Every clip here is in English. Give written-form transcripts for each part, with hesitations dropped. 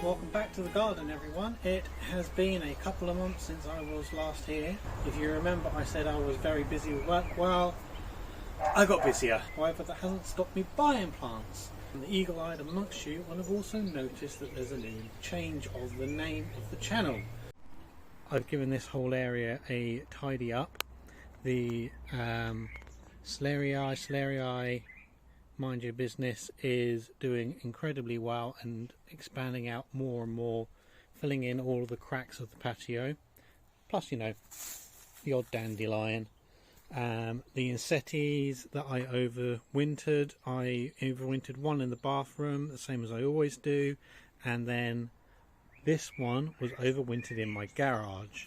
Welcome back to the garden, everyone. It has been a couple of months since I was last here. If you remember, I said I was very busy with work. Well, I got busier. However, that hasn't stopped me buying plants. And the eagle-eyed amongst you will have also noticed that there's a new change of the name of the channel. I've given this whole area a tidy up. The Celeriae, mind your business, is doing incredibly well and expanding out more and more, filling in all of the cracks of the patio. Plus, you know, the odd dandelion. The Insetties that I overwintered one in the bathroom, the same as I always do, and then this one was overwintered in my garage,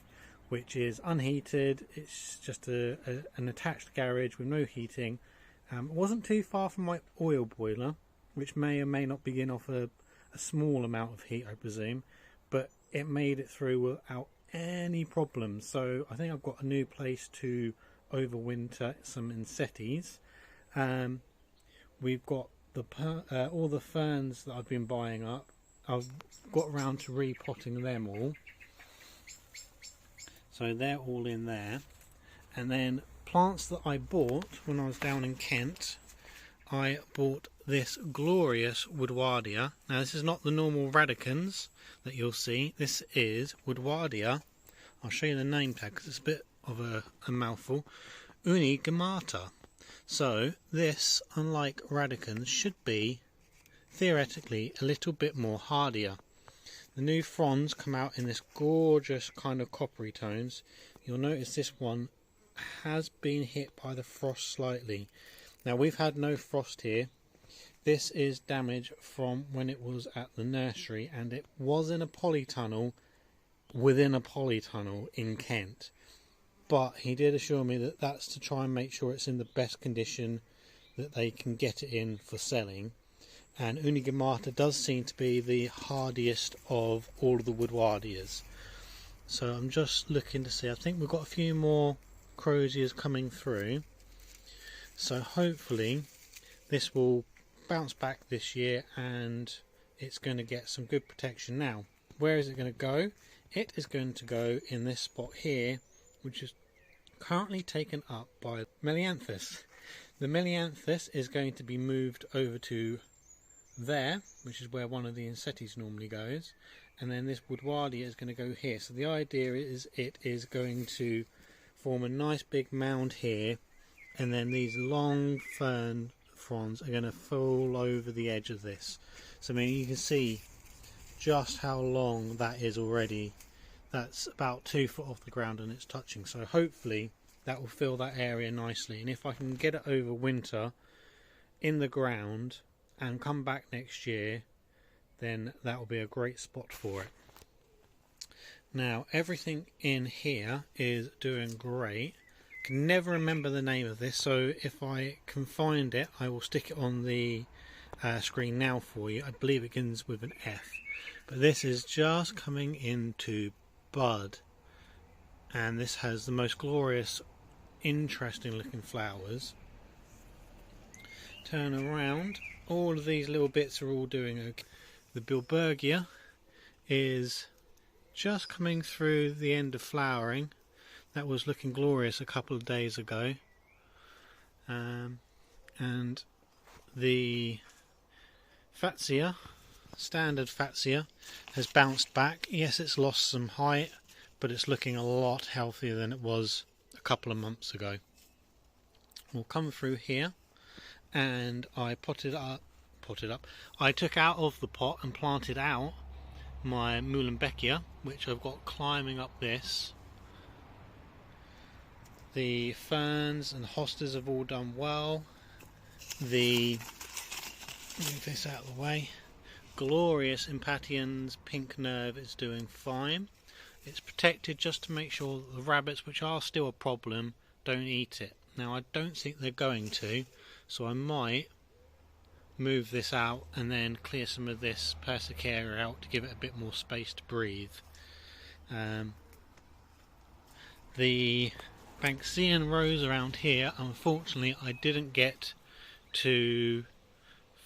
which is unheated. It's just an attached garage with no heating. It wasn't too far from my oil boiler, which may or may not begin off a small amount of heat, I presume, but it made it through without any problems. So I think I've got a new place to overwinter some Insetties. We've got all the ferns that I've been buying up. I've got around to repotting them all, so they're all in there. And then plants that I bought when I was down in Kent, I bought this glorious Woodwardia. Now this is not the normal radicans that you'll see. This is Woodwardia. I'll show you the name tag because it's a bit of a mouthful. Unigemata. So this, unlike radicans, should be theoretically a little bit more hardier. The new fronds come out in this gorgeous kind of coppery tones. You'll notice this one has been hit by the frost slightly. Now we've had no frost here. This is damage from when it was at the nursery, and it was in a polytunnel within a polytunnel in Kent. But he did assure me that that's to try and make sure it's in the best condition that they can get it in for selling. And Unigemata does seem to be the hardiest of all of the Woodwardias. So I'm just looking to see. I think we've got a few more Croziers coming through. So hopefully this will bounce back this year and it's going to get some good protection. Now, where is it going to go? It is going to go in this spot here, which is currently taken up by Melianthus. The Melianthus is going to be moved over to there, which is where one of the Insetties normally goes, and then this Woodwardia is going to go here. So the idea is it is going to form a nice big mound here, and then these long fern fronds are going to fall over the edge of this. So I mean, you can see just how long that is already. That's about 2 foot off the ground and it's touching, so hopefully that will fill that area nicely. And if I can get it over winter in the ground and come back next year, then that will be a great spot for it. Now everything in here is doing great. I can never remember the name of this, so if I can find it I will stick it on the screen now for you. I believe it begins with an F, but this is just coming into bud, and this has the most glorious, interesting looking flowers. Turn around, all of these little bits are all doing okay. The Bilbergia is just coming through the end of flowering. That was looking glorious a couple of days ago. And the Fatsia, standard Fatsia, has bounced back. Yes, it's lost some height, but it's looking a lot healthier than it was a couple of months ago. We'll come through here, and I potted up. I took out of the pot and planted out my Muhlenbeckia, which I've got climbing up this. The ferns and hostas have all done well. Move this out of the way. Glorious Impatiens pink nerve is doing fine. It's protected just to make sure that the rabbits, which are still a problem, don't eat it. Now I don't think they're going to, so I might move this out and then clear some of this Persicaria out to give it a bit more space to breathe. The Banksian rose around here, unfortunately I didn't get to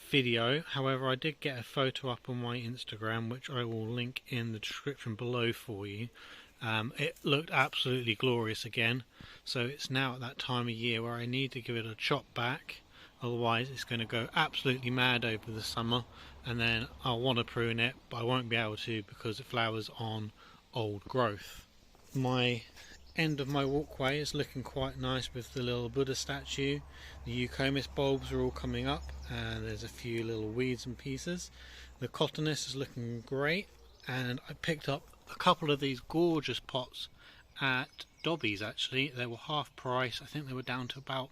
video. However, I did get a photo up on my Instagram, which I will link in the description below for you. It looked absolutely glorious again, so it's now at that time of year where I need to give it a chop back, otherwise it's going to go absolutely mad over the summer, and then I'll want to prune it, but I won't be able to because it flowers on old growth. My end of my walkway is looking quite nice with the little Buddha statue. The eucomis bulbs are all coming up, and there's a few little weeds and pieces. The cotinus is looking great, and I picked up a couple of these gorgeous pots at Dobby's. Actually, they were half price. I think they were down to about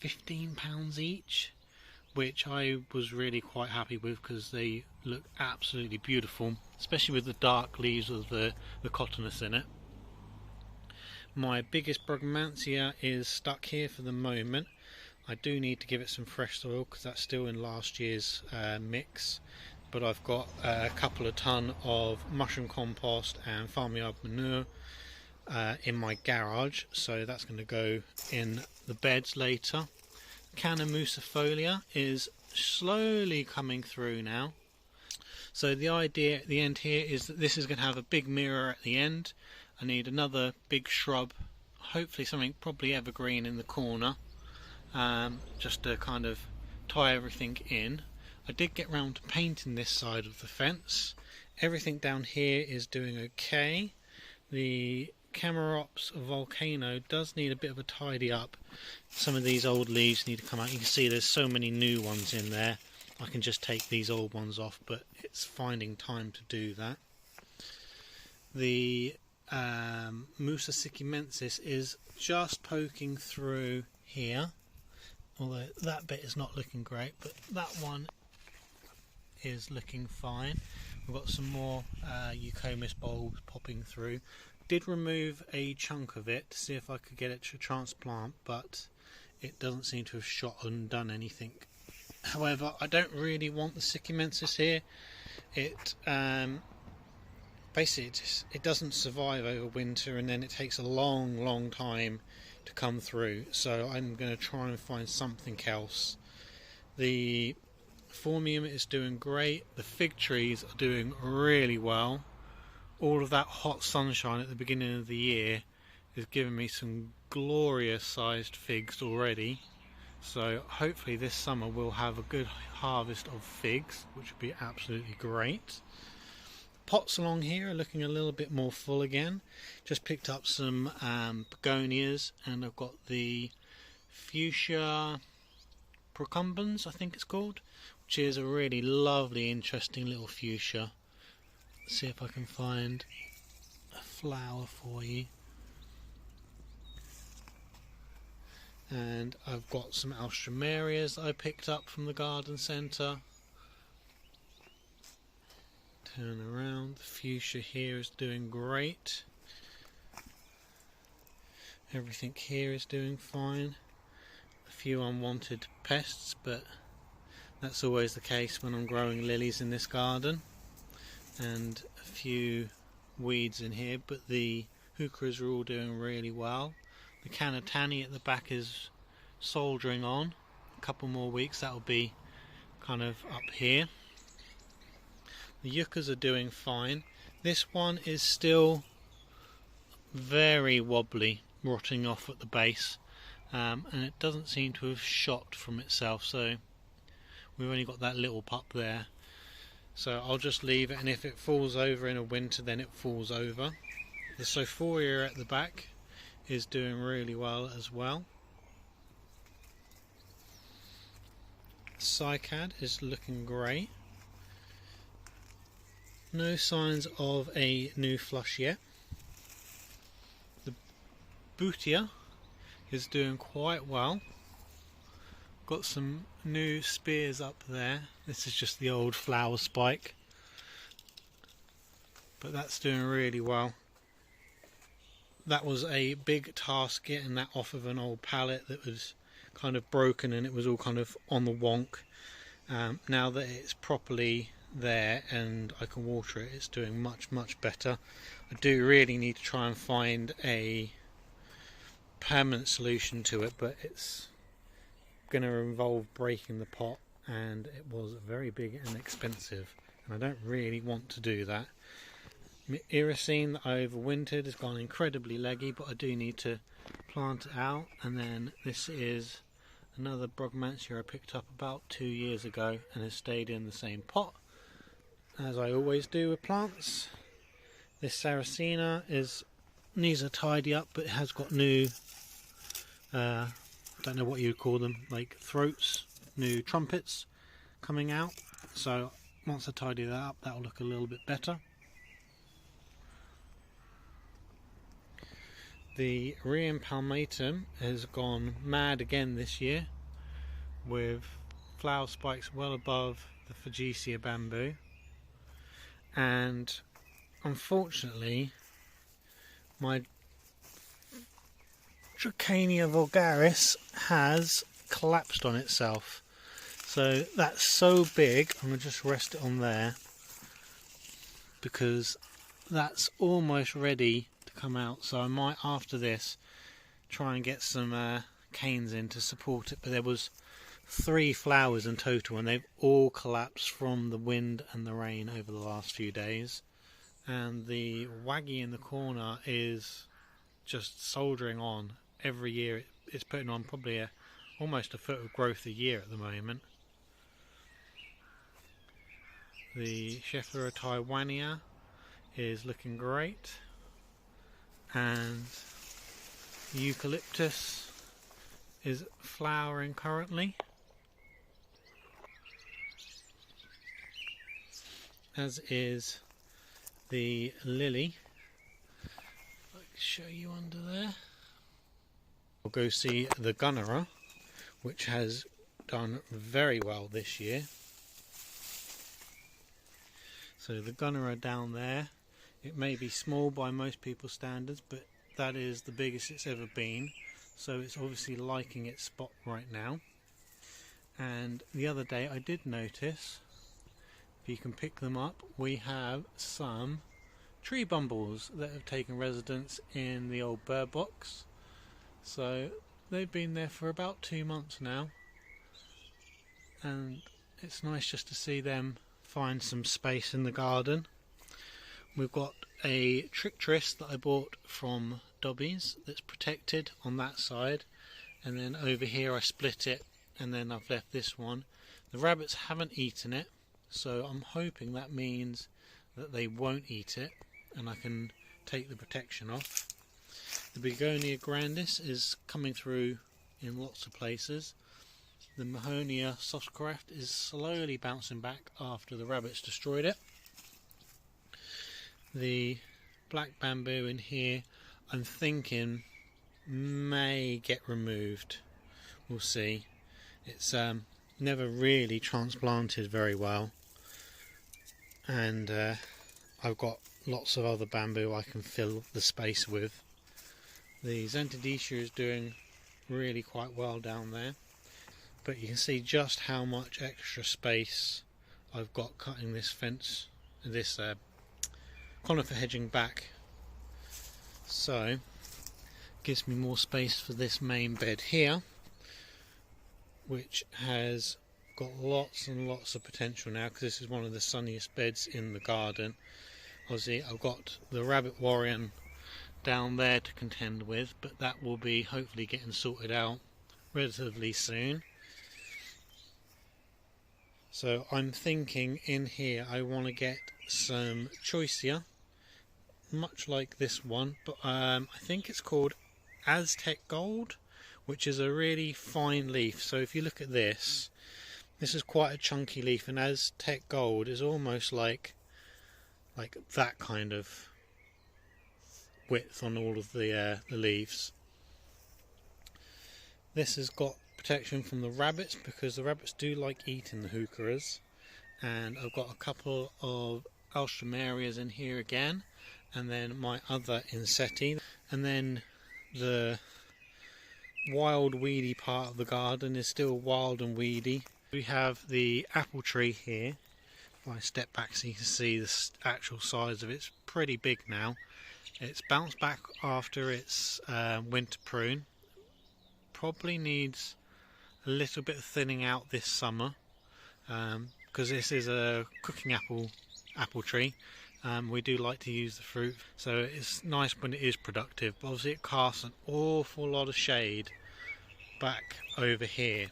£15 each, which I was really quite happy with because they look absolutely beautiful, especially with the dark leaves of the cotinus in it. My biggest brugmansia is stuck here for the moment. I do need to give it some fresh soil because that's still in last year's mix, but I've got a couple of ton of mushroom compost and farmyard manure in my garage, so that's going to go in the beds later. Canna musifolia is slowly coming through now. So the idea at the end here is that this is going to have a big mirror at the end. I need another big shrub, hopefully something probably evergreen in the corner, just to kind of tie everything in. I did get round to painting this side of the fence. Everything down here is doing okay. The Camarops volcano does need a bit of a tidy up. Some of these old leaves need to come out. You can see there's so many new ones in there. I can just take these old ones off, but it's finding time to do that. The Musa sikimensis is just poking through here, although that bit is not looking great, but that one is looking fine. We've got some more eucomis bulbs popping through. Did remove a chunk of it to see if I could get it to transplant, but it doesn't seem to have shot and done anything. However, I don't really want the sikimensis here. It basically it doesn't survive over winter, and then it takes a long time to come through, so I'm going to try and find something else. The Formium is doing great. The fig trees are doing really well. All of that hot sunshine at the beginning of the year is giving me some glorious sized figs already, so hopefully this summer we'll have a good harvest of figs, which would be absolutely great. Pots along here are looking a little bit more full again. Just picked up some begonias, and I've got the fuchsia procumbens, I think it's called, which is a really lovely, interesting little fuchsia. Let's see if I can find a flower for you. And I've got some alströmerias that I picked up from the garden centre. Turn around, the fuchsia here is doing great. Everything here is doing fine. A few unwanted pests, but that's always the case when I'm growing lilies in this garden. And a few weeds in here, but the heucheras are all doing really well. The canatani at the back is soldiering on. A couple more weeks that'll be kind of up here. The yuccas are doing fine. This one is still very wobbly, rotting off at the base, and it doesn't seem to have shot from itself, so we've only got that little pup there. So I'll just leave it, and if it falls over in a winter, then it falls over. The Sophoria at the back is doing really well as well. Cycad is looking great. No signs of a new flush yet. The Bootia is doing quite well. Got some new spears up there. This is just the old flower spike, but that's doing really well. That was a big task getting that off of an old pallet that was kind of broken, and it was all kind of on the wonk. Now that it's properly there and I can water it, it's doing much better. I do really need to try and find a permanent solution to it, but it's going to involve breaking the pot and it was very big and expensive, and I don't really want to do that. My Irisine that I overwintered has gone incredibly leggy, but I do need to plant it out. And then this is another Brugmansia I picked up about 2 years ago and has stayed in the same pot, as I always do with plants. This Sarracena needs a tidy up, but it has got new, don't know what you'd call them, like throats, new trumpets coming out. So once I tidy that up, that'll look a little bit better. The Rheum palmatum has gone mad again this year, with flower spikes well above the Fugesia bamboo, and unfortunately my Dracania vulgaris has collapsed on itself. So that's so big, I'm going to just rest it on there because that's almost ready to come out. So I might, after this, try and get some canes in to support it. But there was 3 flowers in total, and they've all collapsed from the wind and the rain over the last few days. And the Waggy in the corner is just soldiering on. Every year it's putting on probably almost a foot of growth a year at the moment. The Schefflera Taiwania is looking great, and the eucalyptus is flowering currently, as is the lily. I can show you under there. We'll go see the Gunnera, which has done very well this year. So the Gunnera down there, it may be small by most people's standards, but that is the biggest it's ever been. So it's obviously liking its spot right now. And the other day I did notice, if you can pick them up, we have some tree bumbles that have taken residence in the old bird box. So they've been there for about 2 months now, and it's nice just to see them find some space in the garden. We've got a Trictris that I bought from Dobby's that's protected on that side, and then over here I split it, and then I've left this one. The rabbits haven't eaten it, so I'm hoping that means that they won't eat it and I can take the protection off. The Begonia grandis is coming through in lots of places. The Mahonia softcraft is slowly bouncing back after the rabbits destroyed it. The black bamboo in here, I'm thinking, may get removed. We'll see. It's never really transplanted very well, and I've got lots of other bamboo I can fill the space with. The Xanthodecia is doing really quite well down there, but you can see just how much extra space I've got cutting this fence, this conifer hedging back. So gives me more space for this main bed here, which has got lots and lots of potential now, because this is one of the sunniest beds in the garden. Obviously I've got the rabbit warren down there to contend with, but that will be hopefully getting sorted out relatively soon. So I'm thinking in here I want to get some choicea, much like this one, but I think it's called Aztec Gold, which is a really fine leaf. So if you look at this, this is quite a chunky leaf, and Aztec Gold is almost like that kind of width on all of the leaves. This has got protection from the rabbits, because the rabbits do like eating the heucheras, and I've got a couple of alströmerias in here again, and then my other inseti, and then the wild weedy part of the garden is still wild and weedy. We have the apple tree here. If I step back so you can see the actual size of it, it's pretty big now. It's bounced back after its winter prune. Probably needs a little bit of thinning out this summer, because this is a cooking apple tree. We do like to use the fruit, so it's nice when it is productive, but obviously it casts an awful lot of shade back over here,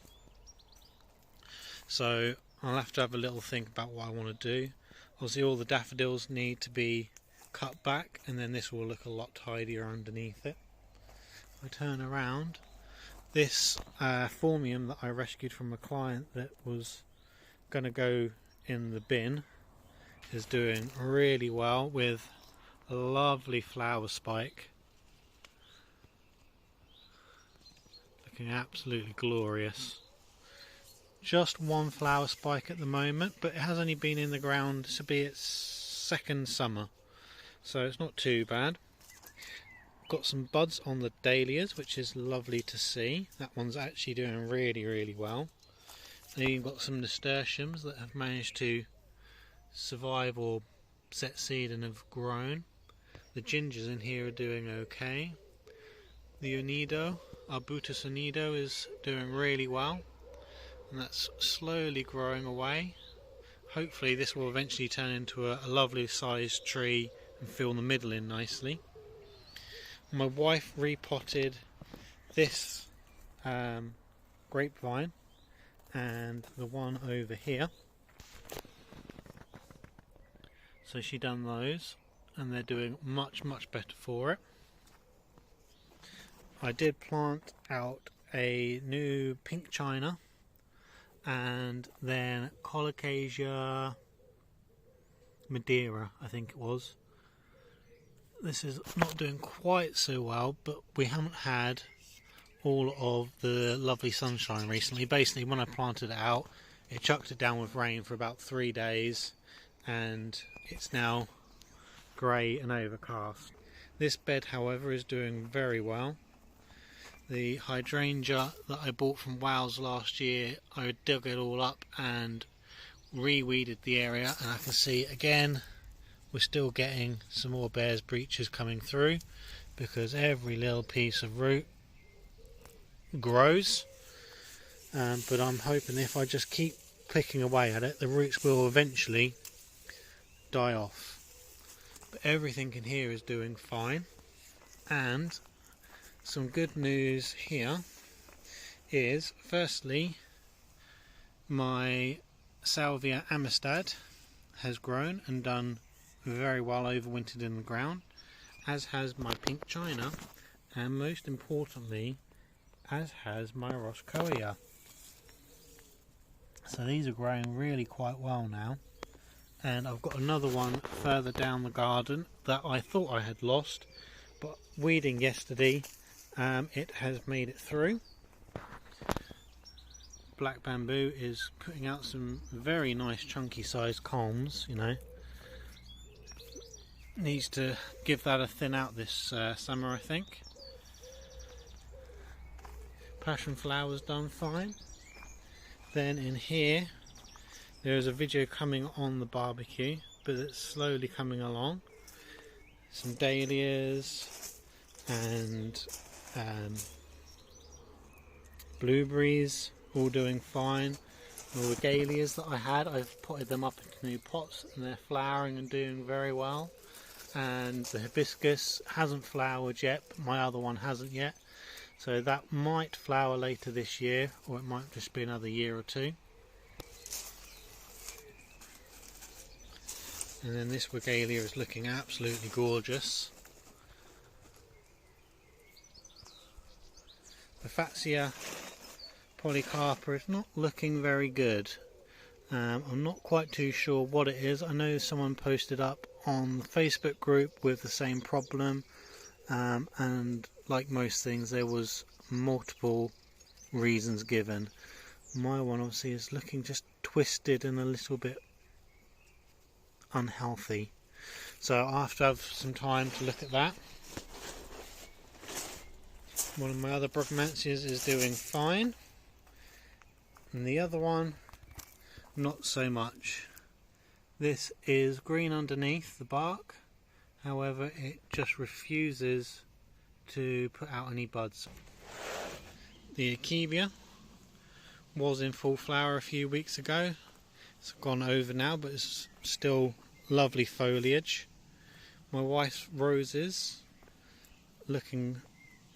so I'll have to have a little think about what I want to do. Obviously all the daffodils need to be cut back, and then this will look a lot tidier underneath it. I turn around, this phormium that I rescued from a client that was going to go in the bin is doing really well with a lovely flower spike, looking absolutely glorious. Just one flower spike at the moment, but it has only been in the ground, this will be its second summer, so it's not too bad. Got some buds on the dahlias, which is lovely to see. That one's actually doing really well. Then you've got some nasturtiums that have managed to survive or set seed and have grown. The gingers in here are doing okay. The unido, Arbutus unido, is doing really well, and that's slowly growing away. Hopefully this will eventually turn into a lovely sized tree and fill the middle in nicely. My wife repotted this grapevine and the one over here, so she done those and they're doing much better for it. I did plant out a new pink china and then colocasia Madeira, I think it was. This is not doing quite so well, but we haven't had all of the lovely sunshine recently. Basically when I planted it out, it chucked it down with rain for about 3 days and it's now grey and overcast. This bed however is doing very well. The hydrangea that I bought from Wales last year, I dug it all up and re-weeded the area, and I can see again we're still getting some more bear's breeches coming through because every little piece of root grows, but I'm hoping if I just keep picking away at it, the roots will eventually die off. But everything in here is doing fine, and some good news here is firstly my Salvia amistad has grown and done very well, overwintered in the ground, as has my pink china, and most importantly as has my roscoea. So these are growing really quite well now, and I've got another one further down the garden that I thought I had lost, but weeding yesterday it has made it through. Black bamboo is putting out some very nice chunky sized culms, you know. Needs to give that a thin out this summer, I think. Passion flower's done fine. Then in here there is a video coming on the barbecue, but it's slowly coming along. Some dahlias and blueberries, all doing fine. The regalias that I had, I've potted them up into new pots and they're flowering and doing very well. And the hibiscus hasn't flowered yet, but my other one hasn't yet, so that might flower later this year, or it might just be another year or two. And then this regalia is looking absolutely gorgeous. The Fatsia polycarpa is not looking very good. I'm not quite too sure what it is. I know someone posted up on the Facebook group with the same problem, and like most things there was multiple reasons given. My one obviously is looking just twisted and a little bit unhealthy, so I'll have to have some time to look at that. One of my other brugmansias is doing fine, and the other one not so much. This is green underneath the bark, however it just refuses to put out any buds. The Akebia was in full flower a few weeks ago, It's gone over now, but it's still lovely foliage. My wife's roses looking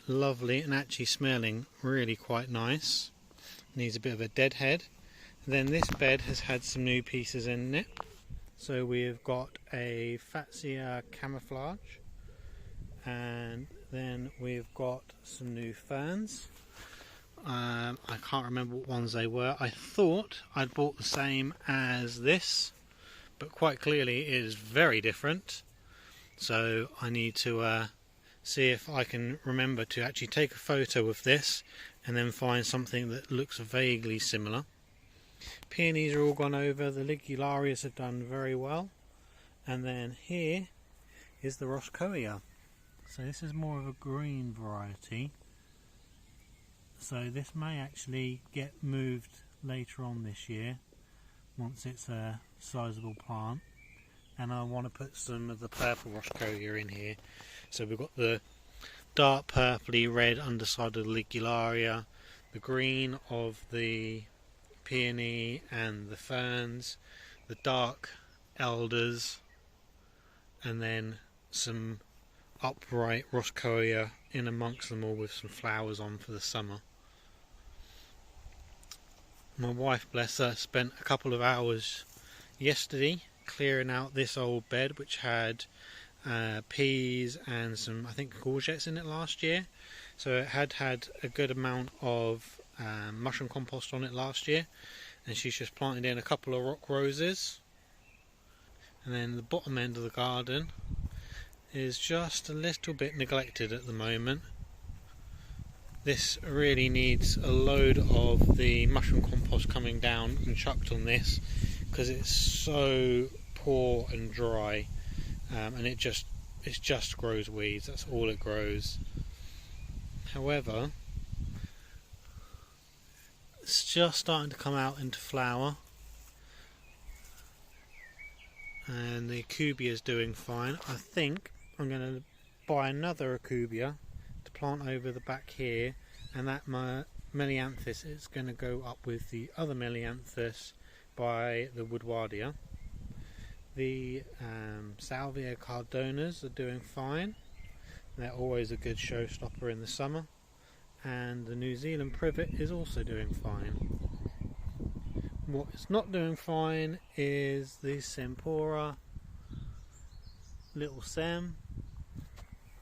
lovely and actually smelling really quite nice. Needs a bit of a deadhead. Then this bed has had some new pieces in it. So we've got a Fatsia camouflage, and then we've got some new ferns. I can't remember what ones they were. I thought I'd bought the same as this, but quite clearly it is very different. So I need to see if I can remember to actually take a photo of this and then find something that looks vaguely similar. Peonies are all gone over, the ligularias have done very well, and then here is the roscoea. So this is more of a green variety, so this may actually get moved later on this year once it's a sizable plant. And I want to put some of the purple roscoea in here. So we've got the dark purpley red underside of the ligularia, the green of the peony and the ferns, the dark elders, and then some upright roscoea in amongst them all with some flowers on for the summer. My wife, bless her, spent a couple of hours yesterday clearing out this old bed which had peas and some, I think, courgettes in it last year. So it had a good amount of mushroom compost on it last year, and she's just planted in a couple of rock roses. And then the bottom end of the garden is just a little bit neglected at the moment. This really needs a load of the mushroom compost coming down and chucked on this, because it's so poor and dry, and it just grows weeds. That's all it grows. However, it's just starting to come out into flower, and the acubia is doing fine. I think I'm going to buy another acubia to plant over the back here, and that melianthus is going to go up with the other melianthus by the woodwardia. The salvia cardonas are doing fine. They're always a good showstopper in the summer. And the New Zealand privet is also doing fine. What is not doing fine is the Sempora, Little Sem,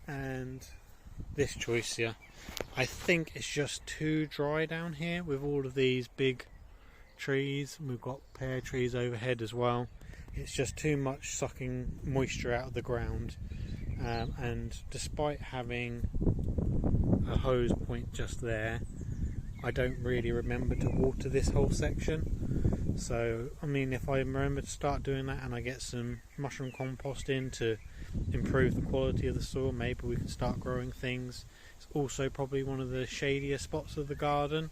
and this choice here. I think it's just too dry down here with all of these big trees. We've got pear trees overhead as well. It's just too much sucking moisture out of the ground, and despite having a hose point just there, I don't really remember to water this whole section. So I mean, if I remember to start doing that and I get some mushroom compost in to improve the quality of the soil, maybe we can start growing things. It's also probably one of the shadier spots of the garden.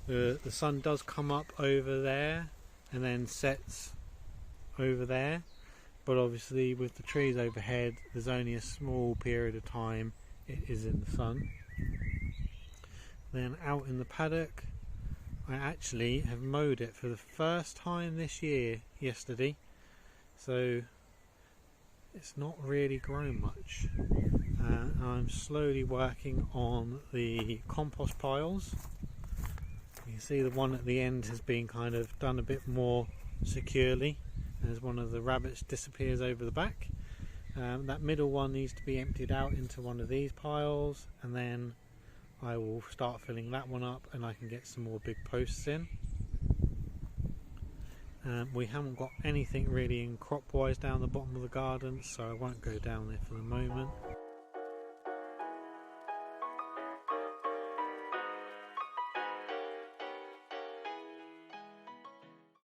The sun does come up over there and then sets over there, but obviously with the trees overhead there's only a small period of time it is in the sun. Then out in the paddock, I actually have mowed it for the first time this year yesterday, so it's not really grown much. I'm slowly working on the compost piles. You can see the one at the end has been kind of done a bit more securely as one of the rabbits disappears over the back. That middle one needs to be emptied out into one of these piles, and then I will start filling that one up and I can get some more big posts in. We haven't got anything really in crop wise down the bottom of the garden, so I won't go down there for the moment.